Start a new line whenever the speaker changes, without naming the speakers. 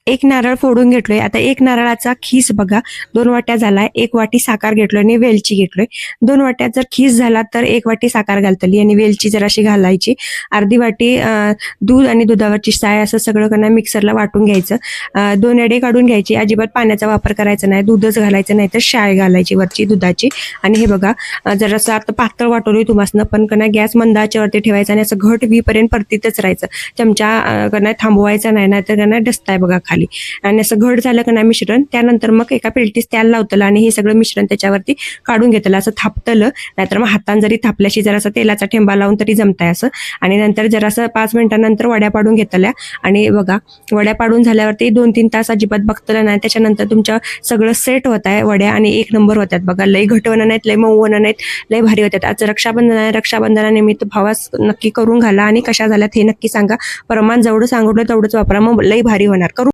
एक नारळ फोडून घेतलोय. आता एक नारळाचा खीस बघा 2 वाट्या झालाय. 1 वाटी साखर घेतलोय आणि वेलची घेतलोय. 2 वाट्यात जर खीस झाला तर 1 वाटी साखर घालतली आणि वेलची जराशी घालायची. अर्धी वाटी दूध आणि दुधावरची साय असं सगळं करणं मिक्सरला वाटून घ्यायचं. 2 एडे काढून घ्यायची. अजिबात पाण्याचा वापर करायचा नाही. दूधच घालायचं नाही तर साय घालायची वरची दुधाची. आणि हे बघा जरासं आता पातळ वाटवलोय तुम्हासनं, पण कणा गॅस मंद आचेवरती ठेवायचा आणि असं घट होईपर्यंत परतीतच राहायचं. चमचा कणा थांबवायचा नाही, नाहीतर कणा डसताय बघा खाली. आणि असं घट झालं का नाही मिश्रण, त्यानंतर मग एका पेलटीस तेल लावतलं आणि हे सगळं मिश्रण त्याच्यावरती काढून घेतलं. असं थापतलं, नाहीतर मग हातान जरी थापल्याशी जरासा तेलाचा ठेंबा लावून तरी जमताय असं. आणि नंतर जरासं 5 मिनिटांनंतर वड्या पाडून घेतल्या. आणि बघा वड्या पाडून झाल्यावरती 2-3 तास अजिबात बघतलं नाही. त्याच्यानंतर तुमच्या सगळं सेट होत आहे वड्या आणि 1 नंबर होत्यात बघा. लई घटवणं नाहीत, लई मऊवणं नाहीत, लई भारी होत्यात. आज रक्षाबंधन आहे, रक्षाबंधनानिमित्त भावास नक्की करून घाला आणि कशा झाल्यात हे नक्की सांगा. प्रमाण जेवढं सांगितलं तेवढंच वापरा, मग लई भारी होणार. करून